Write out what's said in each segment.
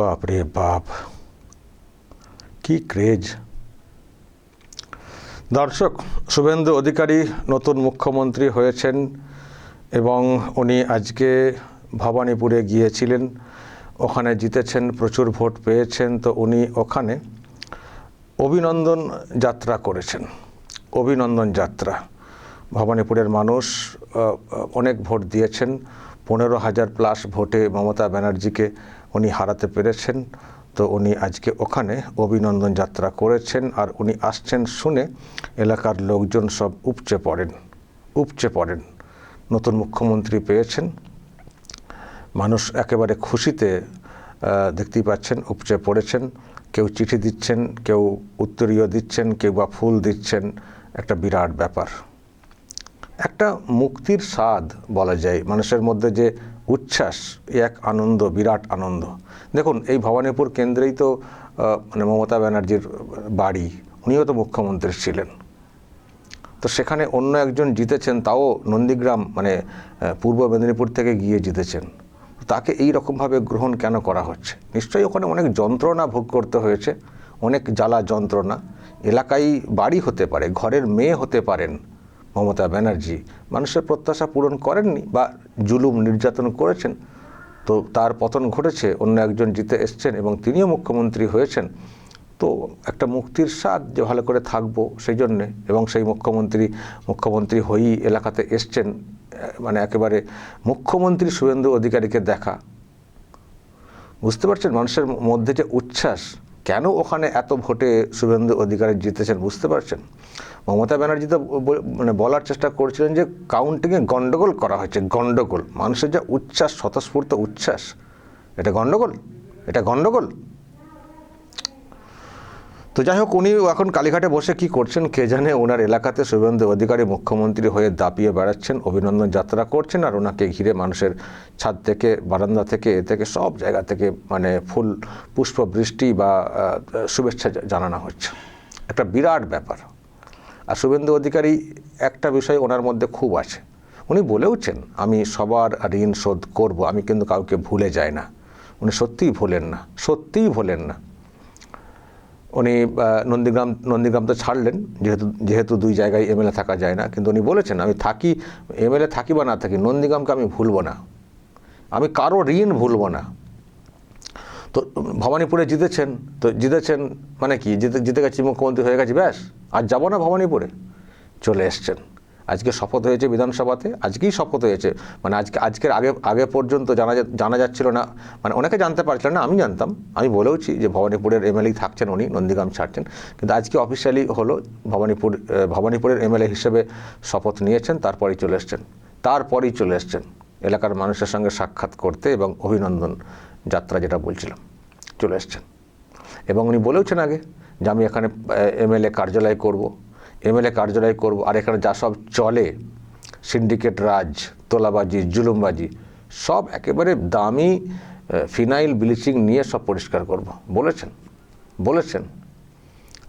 বাপ রে বাপ, কি ক্রেজ! দর্শক, শুভেন্দু অধিকারী নতুন মুখ্যমন্ত্রী হয়েছেন এবং উনি আজকে ভবানীপুরে গিয়েছিলেন, ওখানে জিতেছেন, প্রচুর ভোট পেয়েছেন। তো উনি ওখানে অভিনন্দন যাত্রা করেছেন। অভিনন্দন যাত্রা, ভবানীপুরের মানুষ অনেক ভোট দিয়েছেন, 15,000+ ভোটে মমতা ব্যানার্জিকে উনি হারাতে পেরেছেন। তো উনি আজকে ওখানে অভিনন্দন যাত্রা করেছেন, আর উনি আসছেন শুনে এলাকার লোকজন সব উপচে পড়েন। নতুন মুখ্যমন্ত্রী পেয়েছেন, মানুষ একেবারে খুশিতে দেখতেই পাচ্ছেন উপচে পড়েছেন। কেউ চিঠি দিচ্ছেন, কেউ উত্তরীয় দিচ্ছেন, কেউ বা ফুল দিচ্ছেন। একটা বিরাট ব্যাপার, একটা মুক্তির স্বাদ বলা যায়। মানুষের মধ্যে যে উচ্ছ্বাস, এক আনন্দ, বিরাট আনন্দ। দেখুন, এই ভবানীপুর কেন্দ্রেই তো মানে মমতা ব্যানার্জির বাড়ি, উনিও তো মুখ্যমন্ত্রী ছিলেন। তো সেখানে অন্য একজন জিতেছেন, তাও নন্দীগ্রাম মানে পূর্ব মেদিনীপুর থেকে গিয়ে জিতেছেন। তাকে এই রকমভাবে গ্রহণ কেন করা হচ্ছে? নিশ্চয়ই ওখানে অনেক যন্ত্রণা ভোগ করতে হয়েছে, অনেক জ্বালা যন্ত্রণা। এলাকায় বাড়ি হতে পারে, ঘরের মেয়ে হতে পারেন মমতা ব্যানার্জি, মানুষের প্রত্যাশা পূরণ করেননি বা জুলুম নির্যাতন করেছেন। তো তার পতন ঘটেছে, অন্য একজন জিতে এসছেন এবং তিনিও মুখ্যমন্ত্রী হয়েছেন। তো একটা মুক্তির স্বাদ যে ভালো করে থাকবো সেই জন্যে, এবং সেই মুখ্যমন্ত্রী হয়েই এলাকাতে এসছেন। মানে একেবারে মুখ্যমন্ত্রী শুভেন্দু অধিকারীকে দেখা, বুঝতে পারছেন মানুষের মধ্যে যে উচ্ছ্বাস। কেন ওখানে এত ভোটে শুভেন্দু অধিকারী জিতেছেন বুঝতে পারছেন? মমতা ব্যানার্জি তো মানে বলার চেষ্টা করছিলেন যে কাউন্টিংয়ে গন্ডগোল করা হয়েছে, গন্ডগোল। মানুষের যা উচ্ছ্বাস, স্বতঃস্ফূর্ত উচ্ছ্বাস, এটা গন্ডগোল। তো যাই হোক, উনি এখন কালীঘাটে বসে কি করছেন কে জানে। ওনার এলাকাতে শুভেন্দু অধিকারী মুখ্যমন্ত্রী হয়ে দাপিয়ে বেড়াচ্ছেন, অভিনন্দন যাত্রা করছেন, আর ওনাকে ঘিরে মানুষের ছাদ থেকে, বারান্দা থেকে, এ থেকে সব জায়গা থেকে মানে ফুল পুষ্প বৃষ্টি বা শুভেচ্ছা জানানো হচ্ছে। একটা বিরাট ব্যাপার। আর শুভেন্দু অধিকারী একটা বিষয় ওনার মধ্যে খুব আছে, উনি বলেওছেন আমি সবার ঋণ শোধ করব, আমি কিন্তু কাউকে ভুলে যাই না। উনি সত্যিই ভোলেন না। উনি নন্দীগ্রাম তো ছাড়লেন, যেহেতু দুই জায়গায় এমএলএ থাকা যায় না, কিন্তু উনি বলেছেন আমি থাকি, এমএলএ থাকি বা না থাকি, নন্দীগ্রামকে আমি ভুলবো না, আমি কারো ঋণ ভুলবো না। তো ভবানীপুরে জিতেছেন মানে কি, জিতে গেছি, মুখ্যমন্ত্রী হয়ে গেছি, ব্যাস আর যাবো না ভবানীপুরে। চলে এসছেন, আজকে শপথ হয়েছে বিধানসভাতে, আজকেই শপথ হয়েছে। মানে আজকের আগে পর্যন্ত জানা যাচ্ছিল না, মানে অনেকে জানতে পারছিলেন না, আমি জানতাম, আমি বলেওছি যে ভবানীপুরের এমএলএ থাকছেন উনি, নন্দীগ্রাম ছাড়ছেন। কিন্তু আজকে অফিসিয়ালি হলো, ভবানীপুরের এমএলএ হিসেবে শপথ নিয়েছেন, তারপরেই চলে এসছেন এলাকার মানুষের সঙ্গে সাক্ষাৎ করতে এবং অভিনন্দন যাত্রা যেটা বলছিলাম, চলে এসছেন। এবং উনি বলেওছেন আগে যে আমি এখানে এমএলএ কার্যালয় করব, আর এখানে যা সব চলে, সিন্ডিকেট রাজ, তোলাবাজি, জুলুমবাজি, সব একেবারে দামি ফিনাইল ব্লিচিং নিয়ে সব পরিষ্কার করব বলেছেন।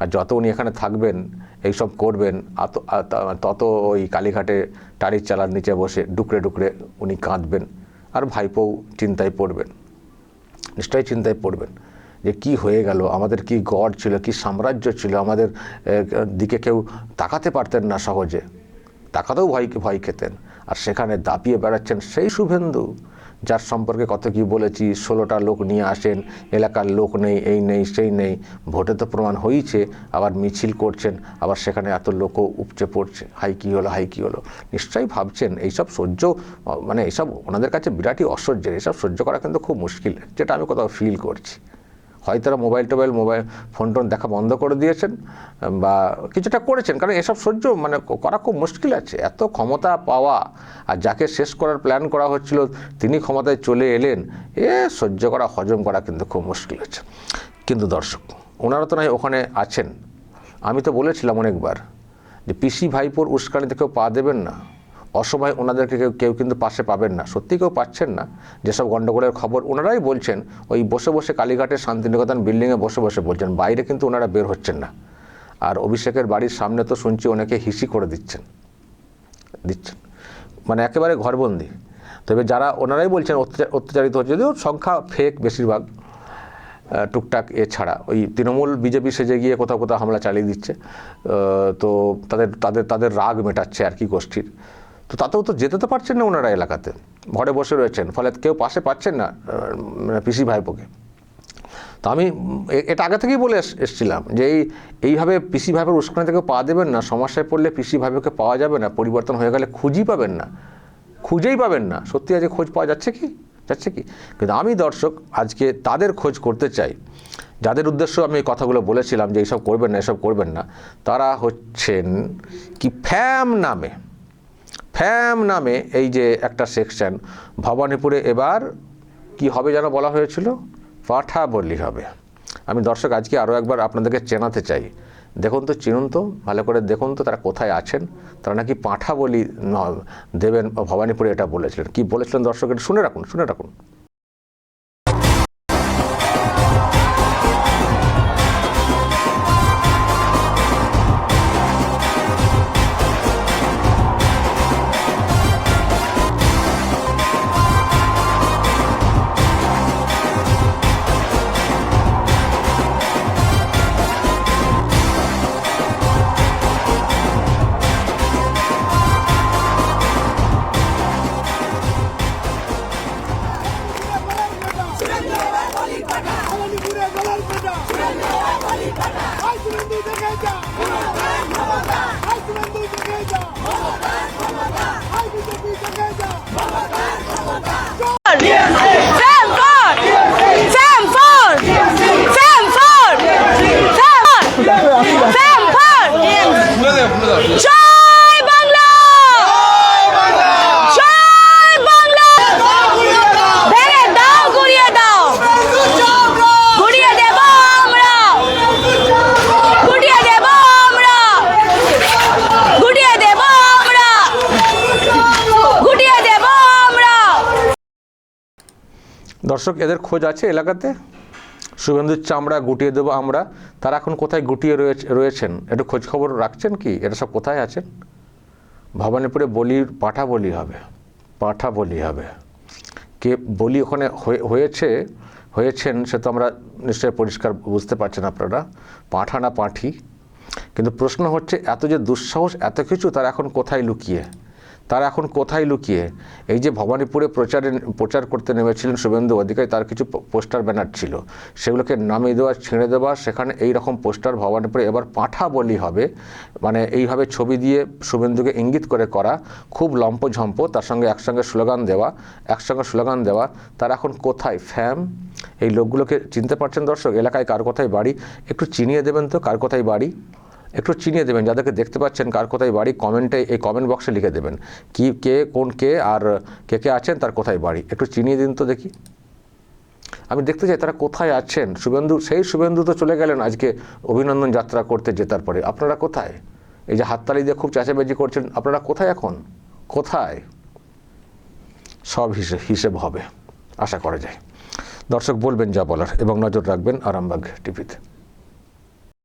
আর যত উনি এখানে থাকবেন, এইসব করবেন, তত ওই কালীঘাটে টালির চালার নিচে বসে ডুকরে উনি কাঁদবেন, আর ভাইপোও নিশ্চয়ই চিন্তায় পড়বেন যে কি হয়ে গেল, আমাদের কি গড় ছিল, কি সাম্রাজ্য ছিল, আমাদের দিকে কেউ তাকাতে পারতেন না, সহজে তাকাতেও ভয় খেতেন। আর সেখানে দাপিয়ে বেড়াচ্ছেন সেই শুভেন্দু, যার সম্পর্কে কত কি বলেছি, 16টা লোক নিয়ে আসেন, এলাকার লোক নেই, এই নেই সেই নেই, ভোটে তো প্রমাণ হয়েছে, আবার মিছিল করছেন, আবার সেখানে এত লোকও উপচে পড়ছে, হাই কি হলো। নিশ্চয়ই ভাবছেন এইসব সহ্য, মানে এইসব ওনাদের কাছে বিরাটই অসহ্যের, এইসব সহ্য করা কিন্তু খুব মুশকিল, যেটা আমি কোথাও ফিল করছি। হয়তো তারা মোবাইল ফোন দেখা বন্ধ করে দিয়েছেন বা কিছুটা করেছেন, কারণ এসব সহ্য মানে করা খুব মুশকিল আছে। এত ক্ষমতা পাওয়া, আর যাকে শেষ করার প্ল্যান করা হচ্ছিল তিনি ক্ষমতায় চলে এলেন, সহ্য করা, হজম করা কিন্তু খুব মুশকিল আছে। কিন্তু দর্শক, ওনারা তো নয় ওখানে আছেন। আমি তো বলেছিলাম অনেকবার যে পিসি ভাইপোর উস্কানিতে কেউ পা দেবেন না, অসময় ওনাদেরকে কেউ কিন্তু পাশে পাবেন না, সত্যি কেউ পাচ্ছেন না। যেসব গণ্ডগোলের খবর ওনারাই বলছেন, ওই বসে কালীঘাটের শান্তিনিকেতন বিল্ডিংয়ে বসে বলছেন, বাইরে কিন্তু ওনারা বের হচ্ছেন না। আর অভিষেকের বাড়ির সামনে তো শুনছি অনেকে হিসি করে দিচ্ছেন, মানে একেবারে ঘরবন্দি। তবে যারা ওনারাই বলছেন অত্যাচারিত হচ্ছে, যদিও সংখ্যা ফেক বেশিরভাগ, টুকটাক ছাড়া ওই তৃণমূল বিজেপি সেজে গিয়ে কোথাও কোথাও হামলা চালিয়ে দিচ্ছে, তো তাদের রাগ মেটাচ্ছে আর কি গোষ্ঠীর। তো তাতেও তো যেতে তো পারছেন না ওনারা, এলাকাতে ঘরে বসে রয়েছেন, ফলে কেউ পাশে পাচ্ছেন না পিসি ভাইপোকে। তো আমি এটা আগে থেকেই বলে এসেছিলাম যে এইভাবে পিসি ভাইপোর উস্কানি থেকে পা দেবেন না, সমস্যায় পড়লে পিসি ভাইপোকে পাওয়া যাবে না, পরিবর্তন হয়ে গেলে খুঁজেই পাবেন না। সত্যি আজকে খোঁজ পাওয়া যাচ্ছে কি? কিন্তু আমি দর্শক আজকে তাদের খোঁজ করতে চাই যাদের উদ্দেশ্য আমি এই কথাগুলো বলেছিলাম যে এইসব করবেন না। তারা হচ্ছেন কি ফ্যাম নামে এই যে একটা সেকশন ভবানীপুরে এবার কি হবে যেন বলা হয়েছিল, পাঠা বলি হবে। আমি দর্শক আজকে আরও একবার আপনাদেরকে চেনাতে চাই, চিনুন তো ভালো করে, দেখুন তো তারা কোথায় আছেন। তারা নাকি পাঁঠা বলি দেবেন ভবানীপুরে, এটা বলেছিলেন। কি বলেছিলেন দর্শক, এটা শুনে রাখুন। দর্শক এদের খোঁজ আছে এলাকাতে, শুভেন্দুর চামড়া গুটিয়ে দেবো আমরা। তারা এখন কোথায় গুটিয়ে রয়েছেন একটু খোঁজ খবর রাখছেন কি? এটা সব কোথায় আছেন? ভবানীপুরে পাঠা বলি হবে। কে বলি ওখানে হয়েছেন সে তো আমরা নিশ্চয়ই পরিষ্কার বুঝতে পারছেন আপনারা, পাঠা না পাঠি। কিন্তু প্রশ্ন হচ্ছে এত যে দুঃসাহস, এত কিছু তারা এখন কোথায় লুকিয়ে? এই যে ভবানীপুরে প্রচার করতে নেমেছিলেন শুভেন্দু অধিকারী, তার কিছু পোস্টার ব্যানার ছিল, সেগুলোকে নামিয়ে দেওয়া, ছিঁড়ে দেওয়া, সেখানে এই রকম পোস্টার ভবানীপুরে এবার পাঁঠা বলি হবে, মানে এইভাবে ছবি দিয়ে শুভেন্দুকে ইঙ্গিত করে করা, খুব লম্পঝম্প, তার সঙ্গে একসঙ্গে স্লোগান দেওয়া। তার এখন কোথায় এই লোকগুলোকে চিনতে পারছেন দর্শক? এলাকায় কার কোথায় বাড়ি একটু চিনিয়ে দেবেন তো, কার কোথায় বাড়ি একটু চিনিয়ে দেবেন, যাদেরকে দেখতে পাচ্ছেন কার কোথায় বাড়ি কমেন্টে, এই কমেন্ট বক্সে লিখে দেবেন কে আর কে আছেন, তার কোথায় বাড়ি একটু চিনিয়ে দিন তো দেখি। আমি দেখতে চাই তারা কোথায় আছেন। শুভেন্দু তো চলে গেলেন আজকে অভিনন্দন যাত্রা করতে জেতার পরে। আপনারা কোথায়? এই যে হাততালি দিয়ে খুব চেঁচামেচি করছেন, আপনারা কোথায় এখন? সব হিসেব হবে আশা করা যায়। দর্শক বলবেন যা বলার এবং নজর রাখবেন আরামবাগ টিভিতে।